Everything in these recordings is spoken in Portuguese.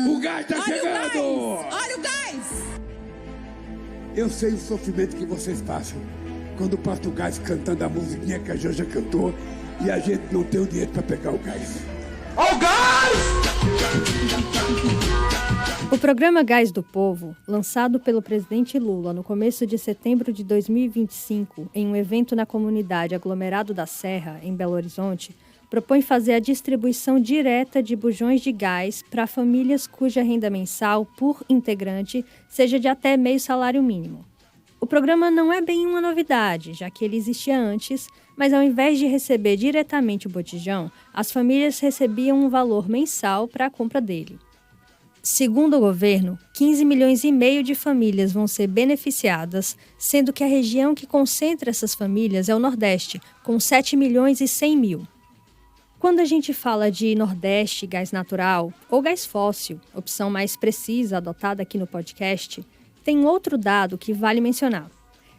O gás tá chegando! Olha o gás! Eu sei o sofrimento que vocês passam quando passa o gás cantando a musiquinha que a Janja cantou e a gente não tem o dinheiro para pegar o gás. Ó o gás! O programa Gás do Povo, lançado pelo presidente Lula no começo de setembro de 2025 em um evento na comunidade Aglomerado da Serra, em Belo Horizonte, propõe fazer a distribuição direta de bujões de gás para famílias cuja renda mensal por integrante seja de até meio salário mínimo. O programa não é bem uma novidade, já que ele existia antes, mas ao invés de receber diretamente o botijão, as famílias recebiam um valor mensal para a compra dele. Segundo o governo, 15 milhões e meio de famílias vão ser beneficiadas, sendo que a região que concentra essas famílias é o Nordeste, com 7 milhões e 100 mil. Quando a gente fala de Nordeste, gás natural ou gás fóssil, opção mais precisa adotada aqui no podcast, tem outro dado que vale mencionar.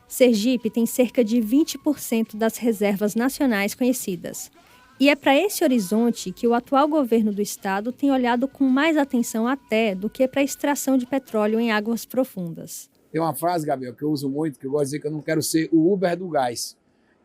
Sergipe tem cerca de 20% das reservas nacionais conhecidas. E é para esse horizonte que o atual governo do estado tem olhado com mais atenção até do que para a extração de petróleo em águas profundas. Tem uma frase, Gabriel, que eu uso muito, que eu gosto de dizer que eu não quero ser o Uber do gás.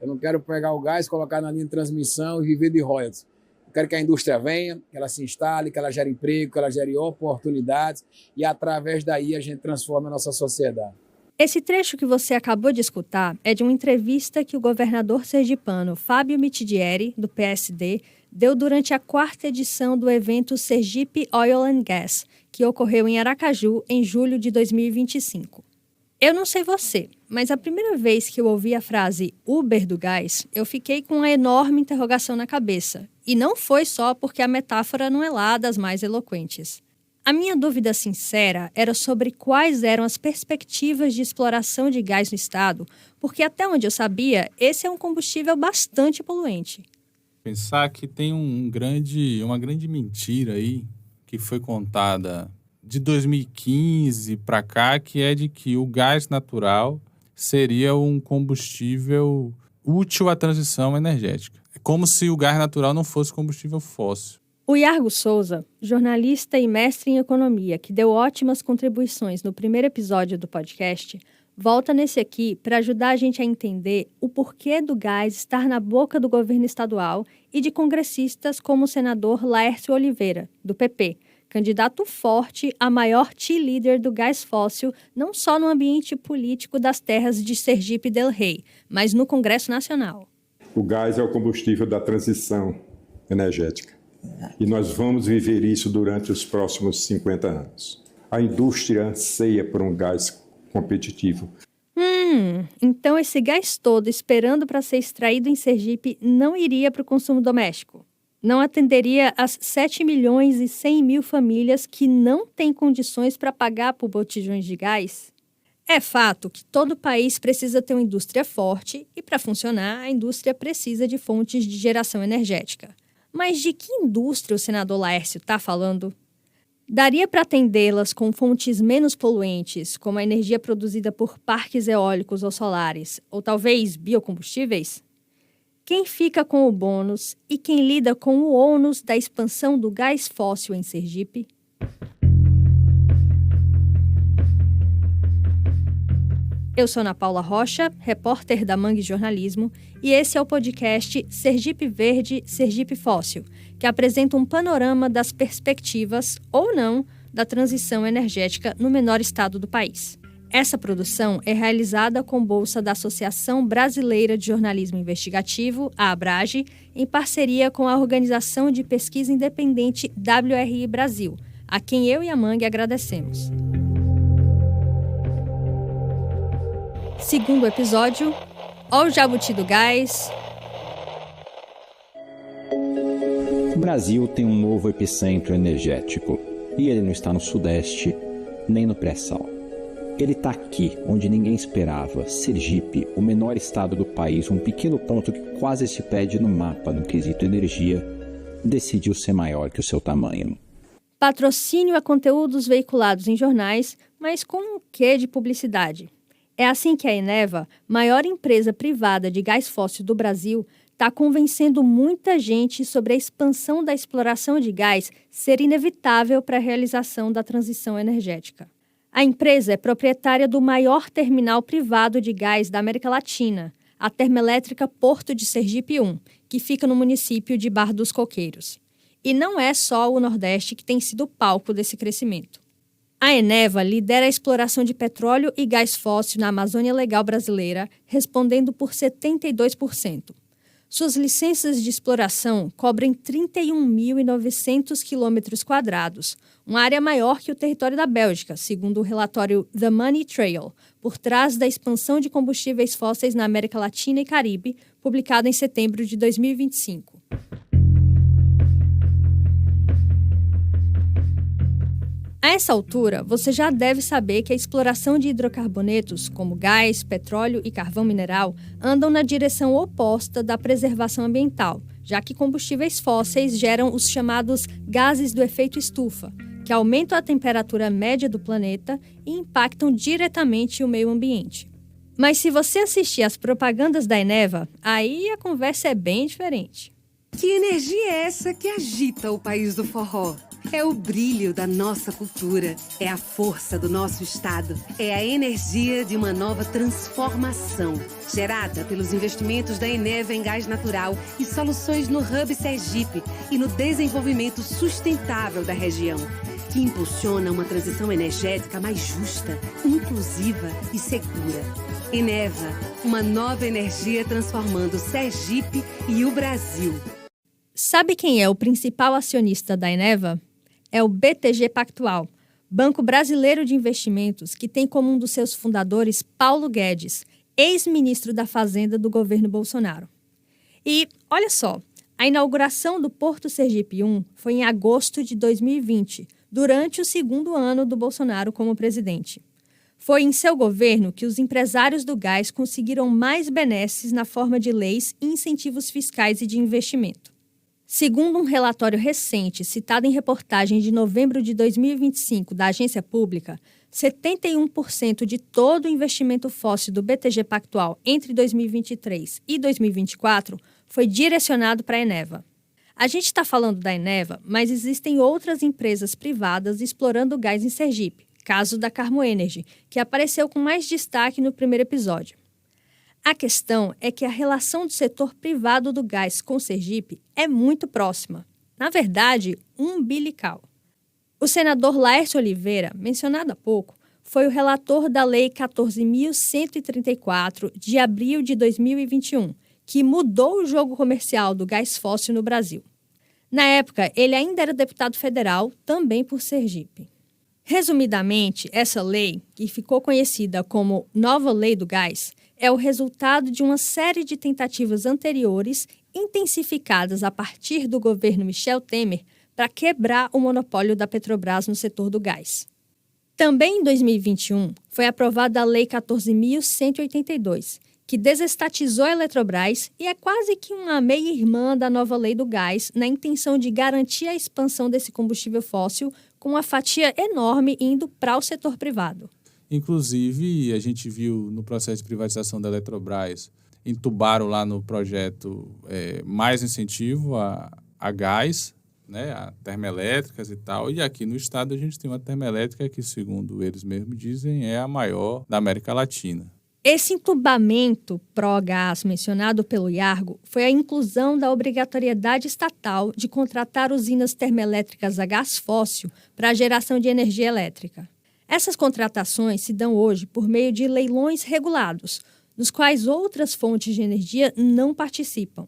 Eu não quero pegar o gás, colocar na linha de transmissão e viver de royalties. Eu quero que a indústria venha, que ela se instale, que ela gere emprego, que ela gere oportunidades e através daí a gente transforma a nossa sociedade. Esse trecho que você acabou de escutar é de uma entrevista que o governador sergipano Fábio Mitidieri, do PSD, deu durante a 4ª edição do evento Sergipe Oil and Gas, que ocorreu em Aracaju em julho de 2025. Eu não sei você, mas a primeira vez que eu ouvi a frase Uber do gás, eu fiquei com uma enorme interrogação na cabeça. E não foi só porque a metáfora não é lá das mais eloquentes. A minha dúvida sincera era sobre quais eram as perspectivas de exploração de gás no estado, porque até onde eu sabia, esse é um combustível bastante poluente. Pensar que tem uma grande mentira aí que foi contada de 2015 para cá, que é de que o gás natural seria um combustível útil à transição energética. É como se o gás natural não fosse combustível fóssil. O Iargo Souza, jornalista e mestre em economia, que deu ótimas contribuições no primeiro episódio do podcast, volta nesse aqui para ajudar a gente a entender o porquê do gás estar na boca do governo estadual e de congressistas como o senador Laércio Oliveira, do PP, candidato forte a maior cheerleader do gás fóssil, não só no ambiente político das terras de Sergipe del Rei, mas no Congresso Nacional. O gás é o combustível da transição energética. E nós vamos viver isso durante os próximos 50 anos. A indústria anseia por um gás competitivo. Então esse gás todo esperando para ser extraído em Sergipe não iria para o consumo doméstico? Não atenderia as 7 milhões e 100 mil famílias que não têm condições para pagar por botijões de gás? É fato que todo país precisa ter uma indústria forte e, para funcionar, a indústria precisa de fontes de geração energética. Mas de que indústria o senador Laércio está falando? Daria para atendê-las com fontes menos poluentes, como a energia produzida por parques eólicos ou solares, ou talvez biocombustíveis? Quem fica com o bônus e quem lida com o ônus da expansão do gás fóssil em Sergipe? Eu sou Ana Paula Rocha, repórter da Mangue Jornalismo, e esse é o podcast Sergipe Verde, Sergipe Fóssil, que apresenta um panorama das perspectivas, ou não, da transição energética no menor estado do país. Essa produção é realizada com bolsa da Associação Brasileira de Jornalismo Investigativo, a ABRAGE, em parceria com a Organização de Pesquisa Independente WRI Brasil, a quem eu e a Mangue agradecemos. Segundo episódio, ó o Jabuti do Gás. O Brasil tem um novo epicentro energético, e ele não está no Sudeste, nem no pré-sal. Ele está aqui, onde ninguém esperava, Sergipe, o menor estado do país, um pequeno ponto que quase se perde no mapa no quesito energia, decidiu ser maior que o seu tamanho. Patrocínio a conteúdos veiculados em jornais, mas com um quê de publicidade. É assim que a Eneva, maior empresa privada de gás fóssil do Brasil, está convencendo muita gente sobre a expansão da exploração de gás ser inevitável para a realização da transição energética. A empresa é proprietária do maior terminal privado de gás da América Latina, a Termoelétrica Porto de Sergipe 1, que fica no município de Barra dos Coqueiros. E não é só o Nordeste que tem sido palco desse crescimento. A Eneva lidera a exploração de petróleo e gás fóssil na Amazônia Legal brasileira, respondendo por 72%. Suas licenças de exploração cobrem 31.900 km², uma área maior que o território da Bélgica, segundo o relatório The Money Trail, por trás da expansão de combustíveis fósseis na América Latina e Caribe, publicado em setembro de 2025. A essa altura, você já deve saber que a exploração de hidrocarbonetos, como gás, petróleo e carvão mineral, andam na direção oposta da preservação ambiental, já que combustíveis fósseis geram os chamados gases do efeito estufa, que aumentam a temperatura média do planeta e impactam diretamente o meio ambiente. Mas se você assistir às propagandas da Eneva, aí a conversa é bem diferente. Que energia é essa que agita o país do forró? É o brilho da nossa cultura, é a força do nosso estado, é a energia de uma nova transformação, gerada pelos investimentos da Eneva em gás natural e soluções no Hub Sergipe e no desenvolvimento sustentável da região, que impulsiona uma transição energética mais justa, inclusiva e segura. Eneva, uma nova energia transformando Sergipe e o Brasil. Sabe quem é o principal acionista da Eneva? É o BTG Pactual, Banco Brasileiro de Investimentos, que tem como um dos seus fundadores Paulo Guedes, ex-ministro da Fazenda do governo Bolsonaro. E, olha só, a inauguração do Porto Sergipe 1 foi em agosto de 2020, durante o segundo ano do Bolsonaro como presidente. Foi em seu governo que os empresários do gás conseguiram mais benesses na forma de leis e incentivos fiscais e de investimento. Segundo um relatório recente, citado em reportagem de novembro de 2025 da agência pública, 71% de todo o investimento fóssil do BTG Pactual entre 2023 e 2024 foi direcionado para a Eneva. A gente está falando da Eneva, mas existem outras empresas privadas explorando gás em Sergipe, caso da Carmo Energy, que apareceu com mais destaque no primeiro episódio. A questão é que a relação do setor privado do gás com Sergipe é muito próxima. Na verdade, umbilical. O senador Laércio Oliveira, mencionado há pouco, foi o relator da Lei 14.134, de abril de 2021, que mudou o jogo comercial do gás fóssil no Brasil. Na época, ele ainda era deputado federal, também por Sergipe. Resumidamente, essa lei, que ficou conhecida como Nova Lei do Gás, é o resultado de uma série de tentativas anteriores, intensificadas a partir do governo Michel Temer, para quebrar o monopólio da Petrobras no setor do gás. Também em 2021, foi aprovada a Lei 14.182, que desestatizou a Eletrobras e é quase que uma meia-irmã da Nova Lei do Gás, na intenção de garantir a expansão desse combustível fóssil com uma fatia enorme indo para o setor privado. Inclusive, a gente viu no processo de privatização da Eletrobras, entubaram lá no projeto mais incentivo a gás, né, a termoelétricas e tal. E aqui no estado a gente tem uma termoelétrica que, segundo eles mesmos dizem, é a maior da América Latina. Esse entubamento pró-gás mencionado pelo Iargo foi a inclusão da obrigatoriedade estatal de contratar usinas termoelétricas a gás fóssil para a geração de energia elétrica. Essas contratações se dão hoje por meio de leilões regulados, nos quais outras fontes de energia não participam.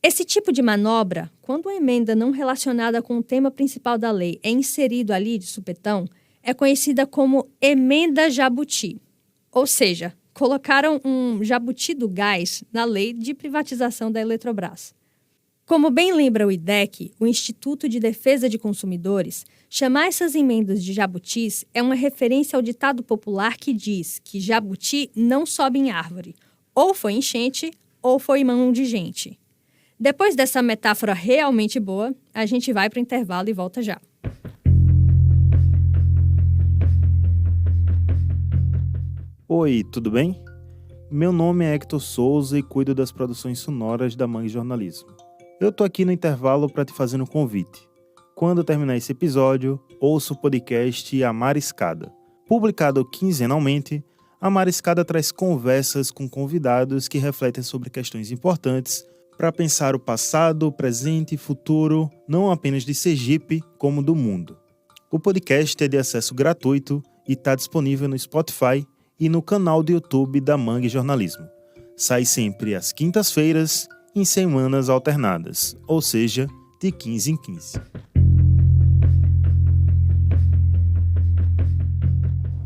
Esse tipo de manobra, quando uma emenda não relacionada com o tema principal da lei é inserido ali de supetão, é conhecida como emenda jabuti. Ou seja, colocaram um jabuti do gás na lei de privatização da Eletrobras. Como bem lembra o IDEC, o Instituto de Defesa de Consumidores, chamar essas emendas de jabutis é uma referência ao ditado popular que diz que jabuti não sobe em árvore. Ou foi enchente, ou foi mão de gente. Depois dessa metáfora realmente boa, a gente vai para o intervalo e volta já. Oi, tudo bem? Meu nome é Hector Souza e cuido das produções sonoras da Mangue Jornalismo. Eu tô aqui no intervalo para te fazer um convite. Quando terminar esse episódio, ouça o podcast A Mariscada. Publicado quinzenalmente, A Mariscada traz conversas com convidados que refletem sobre questões importantes para pensar o passado, presente e futuro, não apenas de Sergipe, como do mundo. O podcast é de acesso gratuito e está disponível no Spotify e no canal do YouTube da Mangue Jornalismo. Sai sempre às quintas-feiras, em semanas alternadas, ou seja, de 15 em 15.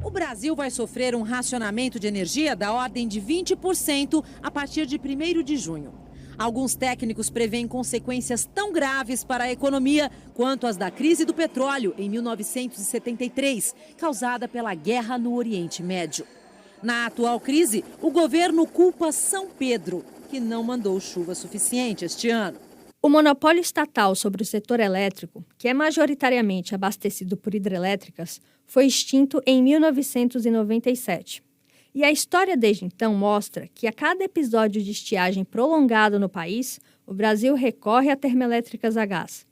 O Brasil vai sofrer um racionamento de energia da ordem de 20% a partir de 1º de junho. Alguns técnicos preveem consequências tão graves para a economia quanto as da crise do petróleo em 1973, causada pela guerra no Oriente Médio. Na atual crise, o governo culpa São Pedro, que não mandou chuva suficiente este ano. O monopólio estatal sobre o setor elétrico, que é majoritariamente abastecido por hidrelétricas, foi extinto em 1997. E a história desde então mostra que a cada episódio de estiagem prolongado no país, o Brasil recorre a termoelétricas a gás.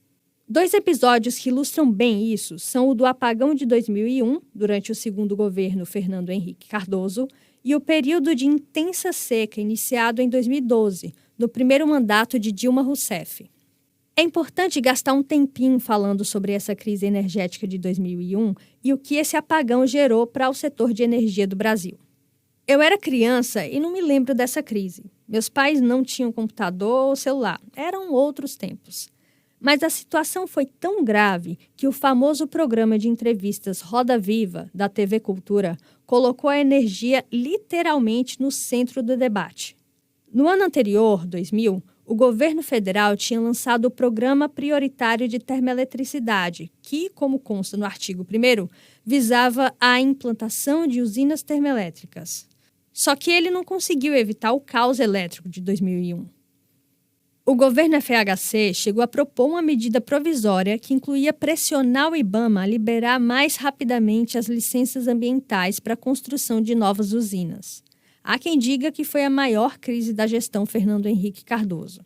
2 episódios que ilustram bem isso são o do apagão de 2001, durante o segundo governo Fernando Henrique Cardoso, e o período de intensa seca iniciado em 2012, no primeiro mandato de Dilma Rousseff. É importante gastar um tempinho falando sobre essa crise energética de 2001 e o que esse apagão gerou para o setor de energia do Brasil. Eu era criança e não me lembro dessa crise. Meus pais não tinham computador ou celular, eram outros tempos. Mas a situação foi tão grave que o famoso programa de entrevistas Roda Viva, da TV Cultura, colocou a energia literalmente no centro do debate. No ano anterior, 2000, o governo federal tinha lançado o Programa Prioritário de Termoeletricidade, que, como consta no artigo 1º, visava a implantação de usinas termoelétricas. Só que ele não conseguiu evitar o caos elétrico de 2001. O governo FHC chegou a propor uma medida provisória que incluía pressionar o IBAMA a liberar mais rapidamente as licenças ambientais para a construção de novas usinas. Há quem diga que foi a maior crise da gestão Fernando Henrique Cardoso.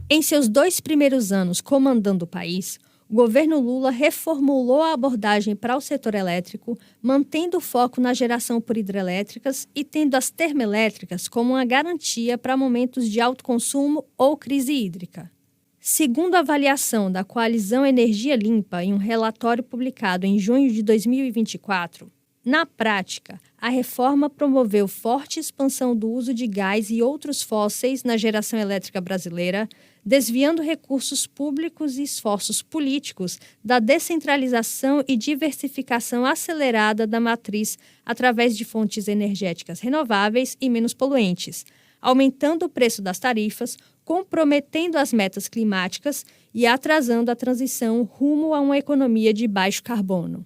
Em seus 2 primeiros anos comandando o país, o governo Lula reformulou a abordagem para o setor elétrico, mantendo o foco na geração por hidrelétricas e tendo as termoelétricas como uma garantia para momentos de alto consumo ou crise hídrica. Segundo a avaliação da Coalizão Energia Limpa em um relatório publicado em junho de 2024, na prática, a reforma promoveu forte expansão do uso de gás e outros fósseis na geração elétrica brasileira, desviando recursos públicos e esforços políticos da descentralização e diversificação acelerada da matriz através de fontes energéticas renováveis e menos poluentes, aumentando o preço das tarifas, comprometendo as metas climáticas e atrasando a transição rumo a uma economia de baixo carbono.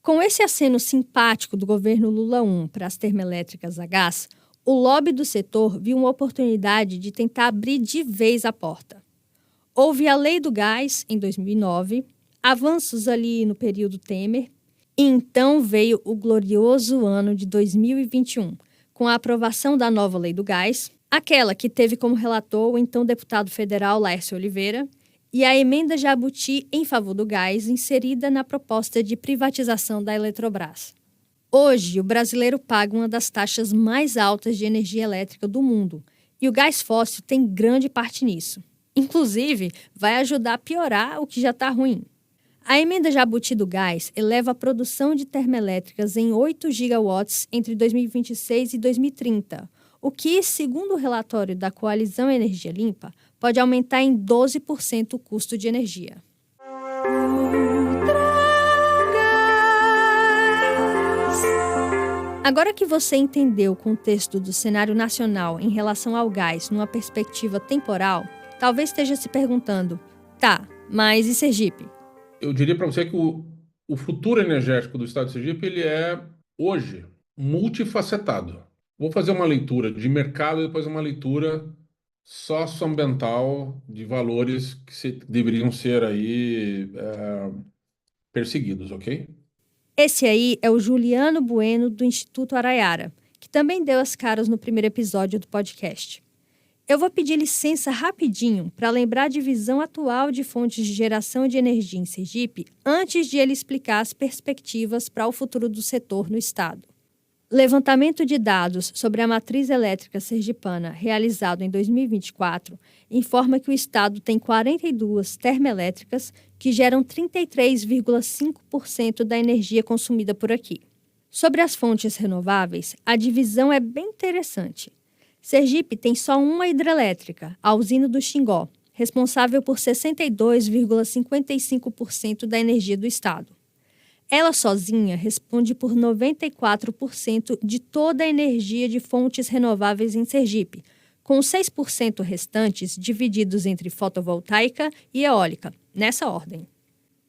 Com esse aceno simpático do governo Lula I para as termoelétricas a gás, o lobby do setor viu uma oportunidade de tentar abrir de vez a porta. Houve a Lei do Gás, em 2009, avanços ali no período Temer, e então veio o glorioso ano de 2021, com a aprovação da nova Lei do Gás, aquela que teve como relator o então deputado federal Laércio Oliveira, e a emenda Jabuti em favor do gás inserida na proposta de privatização da Eletrobras. Hoje, o brasileiro paga uma das taxas mais altas de energia elétrica do mundo, e o gás fóssil tem grande parte nisso. Inclusive, vai ajudar a piorar o que já está ruim. A emenda Jabuti do gás eleva a produção de termoelétricas em 8 gigawatts entre 2026 e 2030, o que, segundo o relatório da Coalizão Energia Limpa, pode aumentar em 12% o custo de energia. Agora que você entendeu o contexto do cenário nacional em relação ao gás numa perspectiva temporal, talvez esteja se perguntando, tá, mas e Sergipe? Eu diria para você que o futuro energético do estado de Sergipe ele é, hoje, multifacetado. Vou fazer uma leitura de mercado e depois uma leitura socioambiental de valores que deveriam ser aí perseguidos, ok? Esse aí é o Juliano Bueno, do Instituto Araiara, que também deu as caras no primeiro episódio do podcast. Eu vou pedir licença rapidinho para lembrar a divisão atual de fontes de geração de energia em Sergipe antes de ele explicar as perspectivas para o futuro do setor no estado. Levantamento de dados sobre a matriz elétrica sergipana realizado em 2024 informa que o estado tem 42 termoelétricas que geram 33,5% da energia consumida por aqui. Sobre as fontes renováveis, a divisão é bem interessante. Sergipe tem só uma hidrelétrica, a usina do Xingó, responsável por 62,55% da energia do estado. Ela sozinha responde por 94% de toda a energia de fontes renováveis em Sergipe, com os 6% restantes divididos entre fotovoltaica e eólica, nessa ordem.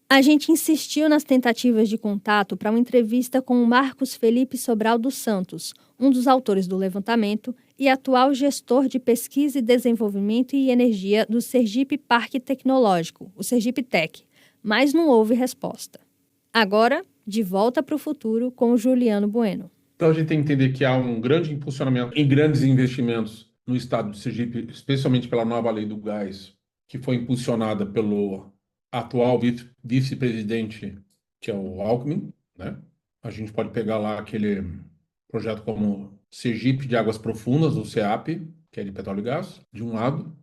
A gente insistiu nas tentativas de contato para uma entrevista com o Marcos Felipe Sobral dos Santos, um dos autores do levantamento e atual gestor de pesquisa e desenvolvimento e energia do Sergipe Parque Tecnológico, o Sergipe Tech, mas não houve resposta. Agora, de volta para o futuro com o Juliano Bueno. Então a gente tem que entender que há um grande impulsionamento em grandes investimentos no estado de Sergipe, especialmente pela nova lei do gás, que foi impulsionada pelo atual vice-presidente, que é o Alckmin, né? A gente pode pegar lá aquele projeto como Sergipe de Águas Profundas, o CEAP, que é de petróleo e gás, de um lado.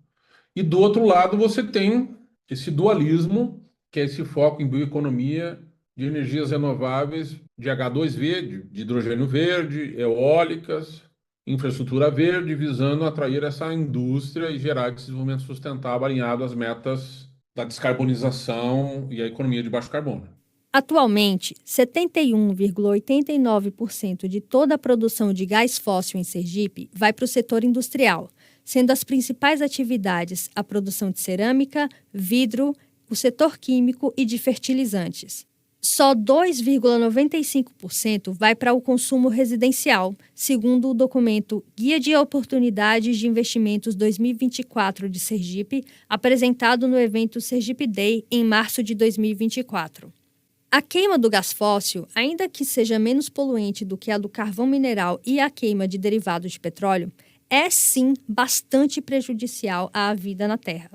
E do outro lado você tem esse dualismo, que é esse foco em bioeconomia, de energias renováveis, de H2V, de hidrogênio verde, eólicas, infraestrutura verde, visando atrair essa indústria e gerar desenvolvimento sustentável alinhado às metas da descarbonização e a economia de baixo carbono. Atualmente, 71,89% de toda a produção de gás fóssil em Sergipe vai para o setor industrial, sendo as principais atividades a produção de cerâmica, vidro, o setor químico e de fertilizantes. Só 2,95% vai para o consumo residencial, segundo o documento Guia de Oportunidades de Investimentos 2024 de Sergipe, apresentado no evento Sergipe Day em março de 2024. A queima do gás fóssil, ainda que seja menos poluente do que a do carvão mineral e a queima de derivados de petróleo, é sim bastante prejudicial à vida na Terra.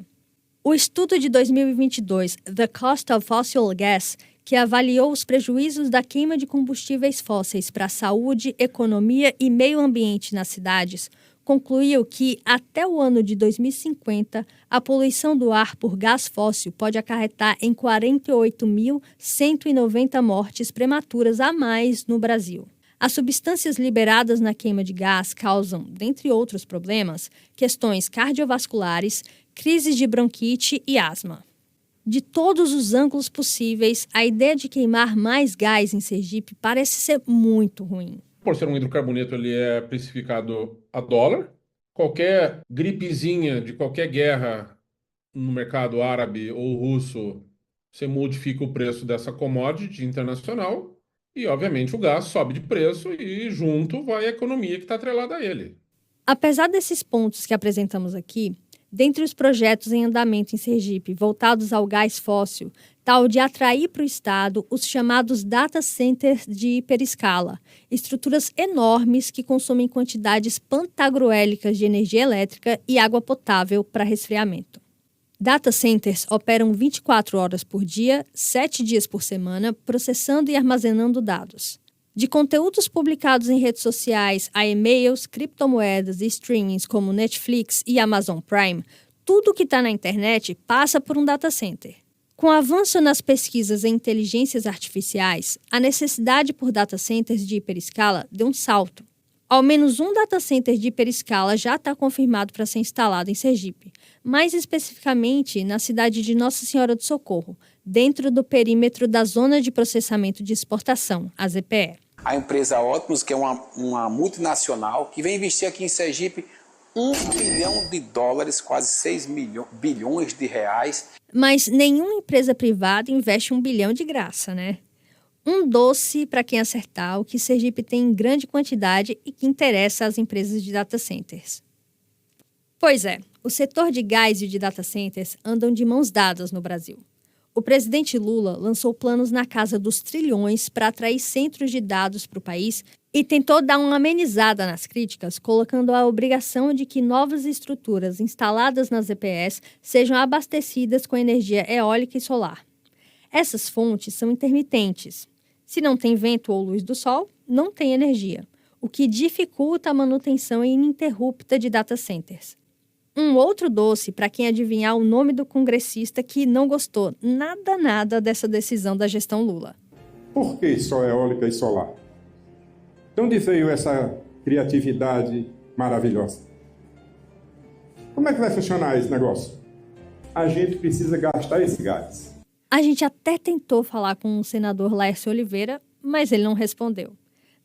O estudo de 2022, The Cost of Fossil Gas, que avaliou os prejuízos da queima de combustíveis fósseis para a saúde, economia e meio ambiente nas cidades, concluiu que, até o ano de 2050, a poluição do ar por gás fóssil pode acarretar em 48.190 mortes prematuras a mais no Brasil. As substâncias liberadas na queima de gás causam, dentre outros problemas, questões cardiovasculares, crises de bronquite e asma. De todos os ângulos possíveis, a ideia de queimar mais gás em Sergipe parece ser muito ruim. Por ser um hidrocarboneto, ele é precificado a dólar. Qualquer gripezinha de qualquer guerra no mercado árabe ou russo, você modifica o preço dessa commodity internacional e, obviamente, o gás sobe de preço e junto vai a economia que está atrelada a ele. Apesar desses pontos que apresentamos aqui, dentre os projetos em andamento em Sergipe voltados ao gás fóssil, está o de atrair para o estado os chamados data centers de hiperescala, estruturas enormes que consomem quantidades pantagruélicas de energia elétrica e água potável para resfriamento. Data centers operam 24 horas por dia, 7 dias por semana, processando e armazenando dados. De conteúdos publicados em redes sociais a e-mails, criptomoedas e streamings como Netflix e Amazon Prime, tudo que está na internet passa por um data center. Com o avanço nas pesquisas em inteligências artificiais, a necessidade por data centers de hiperescala deu um salto. Ao menos um data center de hiperescala já está confirmado para ser instalado em Sergipe, mais especificamente na cidade de Nossa Senhora do Socorro, dentro do perímetro da Zona de Processamento de Exportação, a ZPE. A empresa Ótimos, que é uma multinacional, que vem investir aqui em Sergipe $1 bilhão, quase 6 bilhões de reais. Mas nenhuma empresa privada investe $1 bilhão de graça, né? Um doce para quem acertar o que Sergipe tem em grande quantidade e que interessa às empresas de data centers. Pois é, o setor de gás e de data centers andam de mãos dadas no Brasil. O presidente Lula lançou planos na casa dos trilhões para atrair centros de dados para o país e tentou dar uma amenizada nas críticas, colocando a obrigação de que novas estruturas instaladas nas EPS sejam abastecidas com energia eólica e solar. Essas fontes são intermitentes. Se não tem vento ou luz do sol, não tem energia, o que dificulta a manutenção ininterrupta de data centers. Um outro doce para quem adivinhar o nome do congressista que não gostou nada dessa decisão da gestão Lula. Por que só eólica e solar? De onde veio essa criatividade maravilhosa? Como é que vai funcionar esse negócio? A gente precisa gastar esse gás. A gente até tentou falar com o senador Laércio Oliveira, mas ele não respondeu.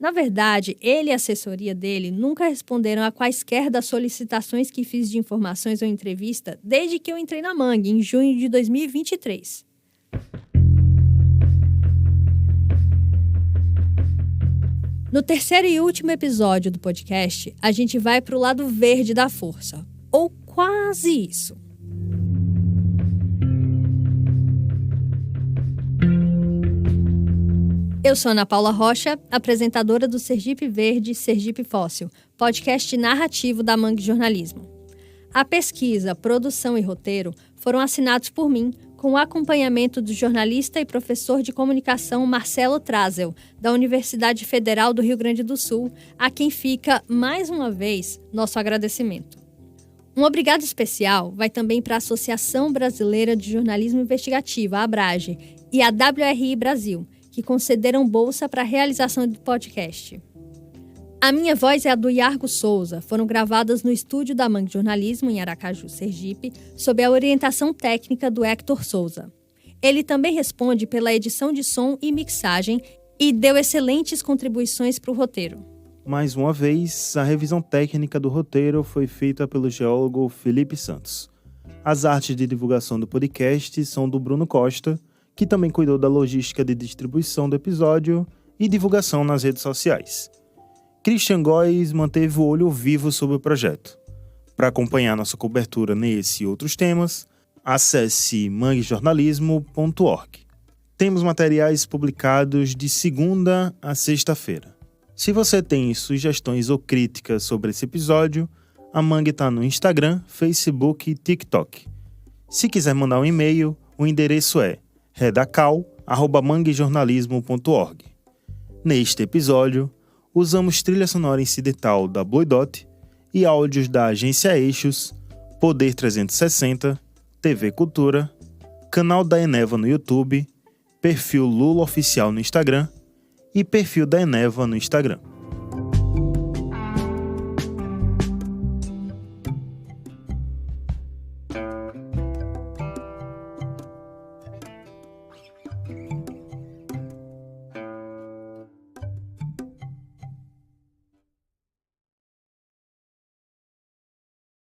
Na verdade, ele e a assessoria dele nunca responderam a quaisquer das solicitações que fiz de informações ou entrevista desde que eu entrei na Mangue, em junho de 2023. No terceiro e último episódio do podcast, a gente vai para o lado verde da força, ou quase isso. Eu sou Ana Paula Rocha, apresentadora do Sergipe Verde, Sergipe Fóssil, podcast narrativo da Mangue Jornalismo. A pesquisa, produção e roteiro foram assinados por mim, com o acompanhamento do jornalista e professor de comunicação Marcelo Trazel, da Universidade Federal do Rio Grande do Sul, a quem fica, mais uma vez, nosso agradecimento. Um obrigado especial vai também para a Associação Brasileira de Jornalismo Investigativo, a ABRAGE, e a WRI Brasil, que concederam bolsa para a realização do podcast. A minha voz é a do Iargo Souza, foram gravadas no estúdio da Mangue Jornalismo, em Aracaju, Sergipe, sob a orientação técnica do Hector Souza. Ele também responde pela edição de som e mixagem e deu excelentes contribuições para o roteiro. Mais uma vez, a revisão técnica do roteiro foi feita pelo geólogo Felipe Santos. As artes de divulgação do podcast são do Bruno Costa, que também cuidou da logística de distribuição do episódio e divulgação nas redes sociais. Christian Góes manteve o olho vivo sobre o projeto. Para acompanhar nossa cobertura nesse e outros temas, acesse manguejornalismo.org. Temos materiais publicados de segunda a sexta-feira. Se você tem sugestões ou críticas sobre esse episódio, a Mangue está no Instagram, Facebook e TikTok. Se quiser mandar um e-mail, o endereço é redacal@manguejornalismo.org. Neste episódio, usamos trilha sonora incidental da Blue Dot e áudios da Agência Eixos, Poder 360, TV Cultura, canal da Eneva no YouTube, perfil Lula Oficial no Instagram e perfil da Eneva no Instagram.